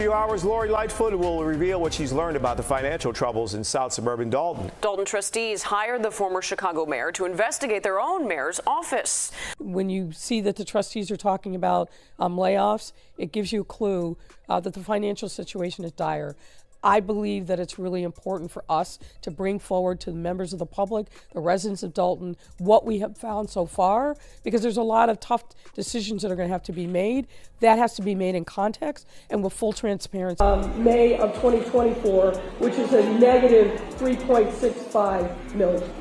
Few hours, Lori Lightfoot will reveal what she's learned about the financial troubles in South suburban Dolton. Dolton trustees hired the former Chicago mayor to investigate their own mayor's office. When you see that the trustees are talking about layoffs, it gives you a clue that the financial situation is dire. I believe that it's really important for us to bring forward to the members of the public, the residents of Dolton, what we have found so far, because there's a lot of tough decisions that are going to have to be made. That has to be made in context and with full transparency. May of 2024, which is a negative $3.65 million.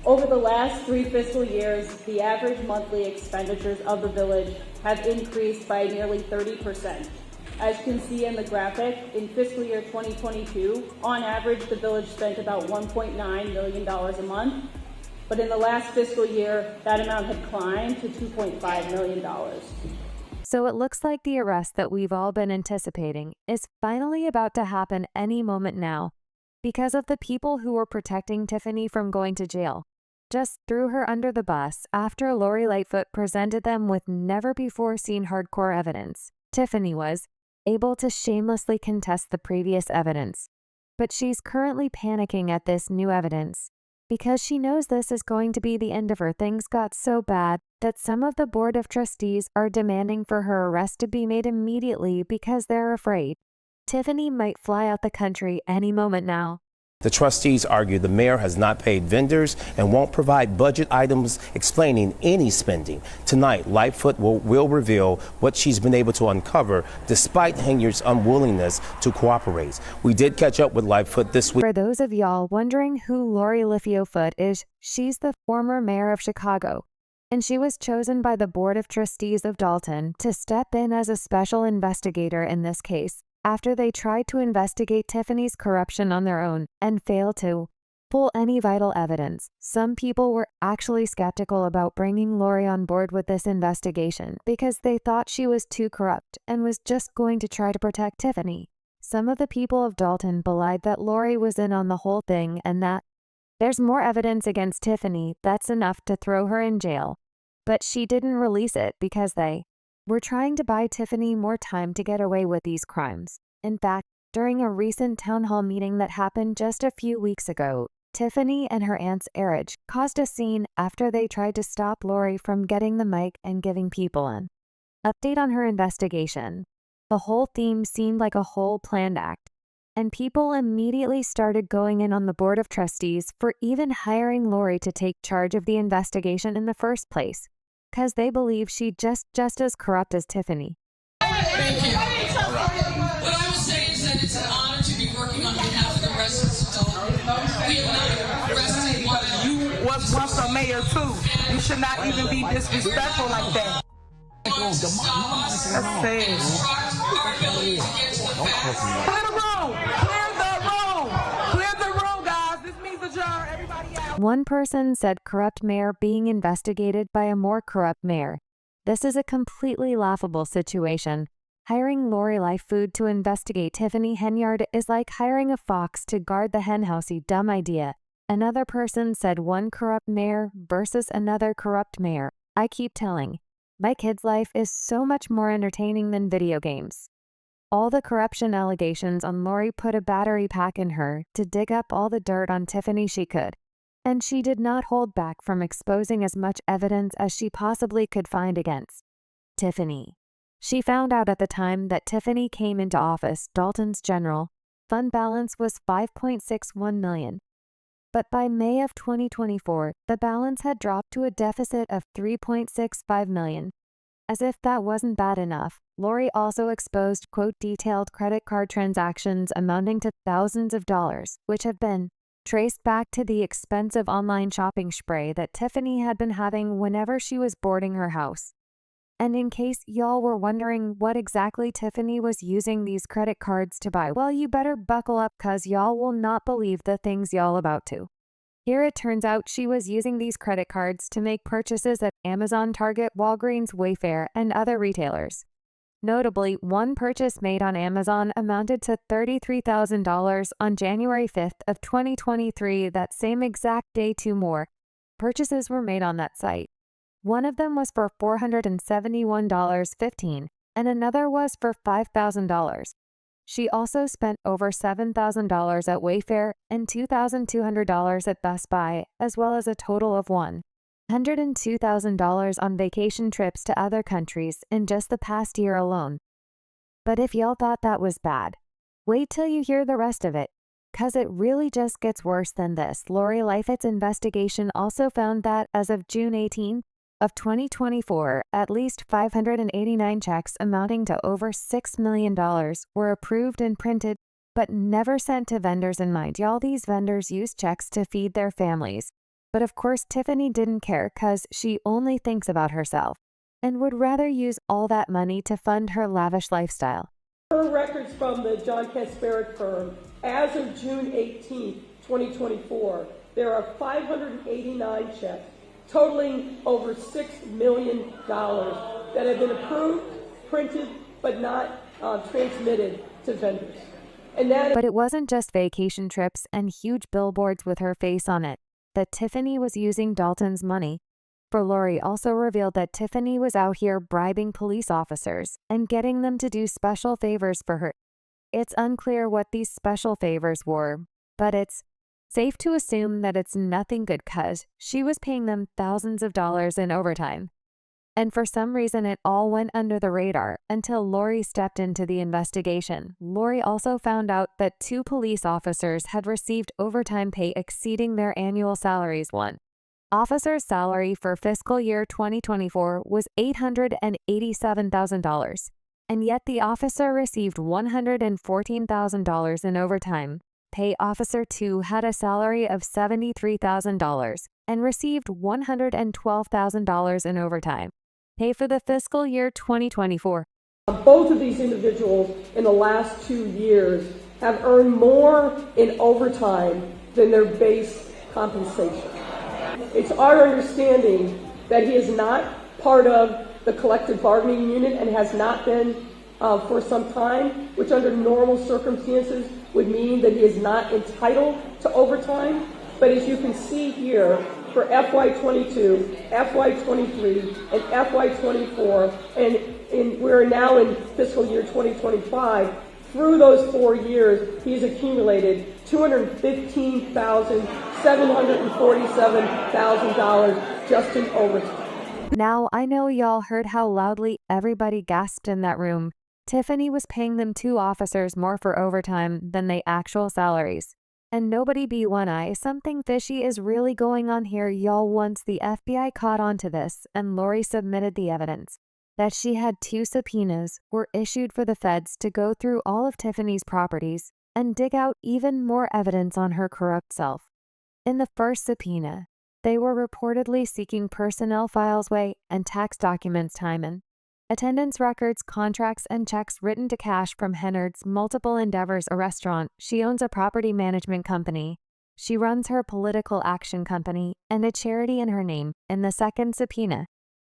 Over the last 3 fiscal years, the average monthly expenditures of the village have increased by nearly 30%. As you can see in the graphic, in fiscal year 2022, on average, the village spent about $1.9 million a month. But in the last fiscal year, that amount had climbed to $2.5 million. So it looks like the arrest that we've all been anticipating is finally about to happen any moment now because of the people who were protecting Tiffany from going to jail. Just threw her under the bus after Lori Lightfoot presented them with never-before-seen hardcore evidence. Tiffany was able to shamelessly contest the previous evidence, but she's currently panicking at this new evidence. Because she knows this is going to be the end of her, things got so bad that some of the board of trustees are demanding for her arrest to be made immediately because they're afraid Tiffany might fly out the country any moment now. The trustees argue the mayor has not paid vendors and won't provide budget items explaining any spending. Tonight, Lightfoot will reveal what she's been able to uncover despite Henyard's unwillingness to cooperate. We did catch up with Lightfoot this week. For those of y'all wondering who Lori Lightfoot is, she's the former mayor of Chicago, and she was chosen by the board of trustees of Dolton to step in as a special investigator in this case, after they tried to investigate Tiffany's corruption on their own and failed to pull any vital evidence. Some people were actually skeptical about bringing Lori on board with this investigation because they thought she was too corrupt and was just going to try to protect Tiffany. Some of the people of Dolton belied that Lori was in on the whole thing and that there's more evidence against Tiffany that's enough to throw her in jail. But she didn't release it because they were trying to buy Tiffany more time to get away with these crimes. In fact, during a recent town hall meeting that happened just a few weeks ago, Tiffany and her aunt's marriage caused a scene after they tried to stop Lori from getting the mic and giving people an update on her investigation. The whole theme seemed like a whole planned act, and people immediately started going in on the board of trustees for even hiring Lori to take charge of the investigation in the first place, because they believe she just as corrupt as Tiffany. Thank you. What I will say is that it's an honor to be working on behalf of the residents of Dolton. We have not arrested one of them. You was once a mayor too. You should not even be disrespectful like that. Stop us. That's sad. Obstruct our ability to get to the facts. Clear the room! Clear the room! Clear the room, guys! This means adjourn. Everybody out. One person said corrupt mayor being investigated by a more corrupt mayor. This is a completely laughable situation. Hiring Lori Lightfoot to investigate Tiffany Henyard is like hiring a fox to guard the henhouse. Dumb idea. Another person said one corrupt mayor versus another corrupt mayor. I keep telling, my kid's life is so much more entertaining than video games. All the corruption allegations on Lori put a battery pack in her to dig up all the dirt on Tiffany she could. And she did not hold back from exposing as much evidence as she possibly could find against Tiffany. She found out at the time that Tiffany came into office, Dolton's general fund balance was $5.61 million. But by May of 2024, the balance had dropped to a deficit of $3.65 million. As if that wasn't bad enough, Lori also exposed, quote, detailed credit card transactions amounting to thousands of dollars, which have been traced back to the expensive online shopping spree that Tiffany had been having whenever she was boarding her house. And in case y'all were wondering what exactly Tiffany was using these credit cards to buy, well, you better buckle up cause y'all will not believe the things y'all about to. Here it turns out she was using these credit cards to make purchases at Amazon, Target, Walgreens, Wayfair, and other retailers. Notably, one purchase made on Amazon amounted to $33,000 on January 5th of 2023. That same exact day, 2 more purchases were made on that site. One of them was for $471.15, and another was for $5,000. She also spent over $7,000 at Wayfair and $2,200 at Best Buy, as well as a total of $102,000 on vacation trips to other countries in just the past year alone. But if y'all thought that was bad, wait till you hear the rest of it, 'cause it really just gets worse than this. Lori Lightfoot's investigation also found that as of June 18th of 2024, at least 589 checks amounting to over $6 million were approved and printed, but never sent to vendors in mind. Y'all, these vendors use checks to feed their families. But of course, Tiffany didn't care, 'cause she only thinks about herself and would rather use all that money to fund her lavish lifestyle. Per records from the John Kasparic firm, as of June 18, 2024, there are 589 checks totaling over $6 million that have been approved, printed, but not transmitted to vendors. But it wasn't just vacation trips and huge billboards with her face on it that Tiffany was using Dalton's money. For Lori also revealed that Tiffany was out here bribing police officers and getting them to do special favors for her. It's unclear what these special favors were, but it's safe to assume that it's nothing good, 'cause she was paying them thousands of dollars in overtime. And for some reason, it all went under the radar until Lori stepped into the investigation. Lori also found out that 2 police officers had received overtime pay exceeding their annual salaries. One officer's salary for fiscal year 2024 was $887,000, and yet the officer received $114,000 in overtime pay. Officer 2 had a salary of $73,000 and received $112,000 in overtime pay for the fiscal year 2024. Both of these individuals in the last 2 years have earned more in overtime than their base compensation. It's our understanding that he is not part of the collective bargaining unit and has not been for some time, which under normal circumstances would mean that he is not entitled to overtime. But as you can see here, for FY22, FY23, and FY24, and we're now in fiscal year 2025, through those 4 years, he's accumulated $215,747,000 just in overtime. Now, I know y'all heard how loudly everybody gasped in that room. Tiffany was paying them 2 officers more for overtime than they actual salaries. And nobody be one-eye, something fishy is really going on here, y'all. Once the FBI caught on to this and Lori submitted the evidence that she had 2 subpoenas were issued for the feds to go through all of Tiffany's properties and dig out even more evidence on her corrupt self. In the first subpoena, they were reportedly seeking personnel files and tax documents Timon, attendance records, contracts, and checks written to cash from Henyard's Multiple Endeavors, a restaurant. She owns a property management company. She runs her political action company and a charity in her name. In the second subpoena,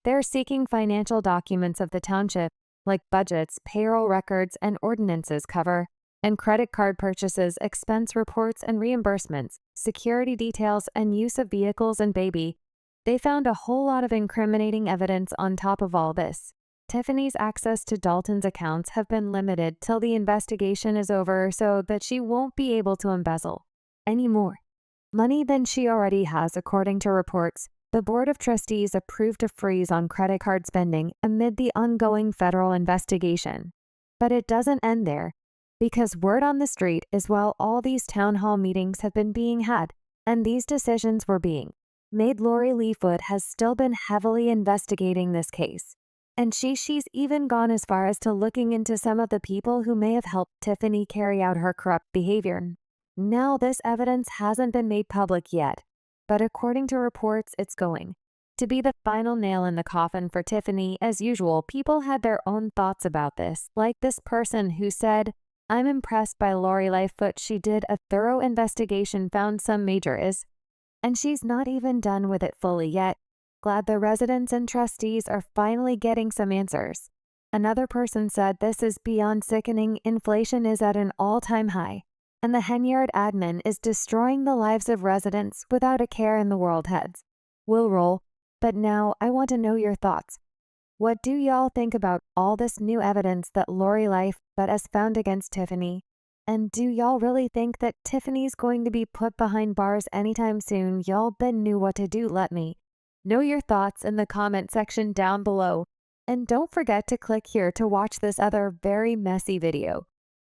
they're seeking financial documents of the township, like budgets, payroll records, and ordinances cover, and credit card purchases, expense reports and reimbursements, security details, and use of vehicles and baby. They found a whole lot of incriminating evidence on top of all this. Tiffany's access to Dalton's accounts have been limited till the investigation is over so that she won't be able to embezzle any more money than she already has. According to reports, the Board of Trustees approved a freeze on credit card spending amid the ongoing federal investigation. But it doesn't end there, because word on the street is while all these town hall meetings have been being had and these decisions were being made, Lori Lightfoot has still been heavily investigating this case. And she's even gone as far as to looking into some of the people who may have helped Tiffany carry out her corrupt behavior. Now, this evidence hasn't been made public yet, but according to reports, it's going to be the final nail in the coffin for Tiffany. As usual, people had their own thoughts about this, like this person who said, "I'm impressed by Lori Lightfoot. She did a thorough investigation, found some major is, and she's not even done with it fully yet. Glad the residents and trustees are finally getting some answers." Another person said, "This is beyond sickening. Inflation is at an all-time high, and the Henyard admin is destroying the lives of residents without a care in the world." Heads will roll, but now I want to know your thoughts. What do y'all think about all this new evidence that Lori Lightfoot has found against Tiffany? And do y'all really think that Tiffany's going to be put behind bars anytime soon? Y'all been knew what to do, let me know your thoughts in the comment section down below. And don't forget to click here to watch this other very messy video.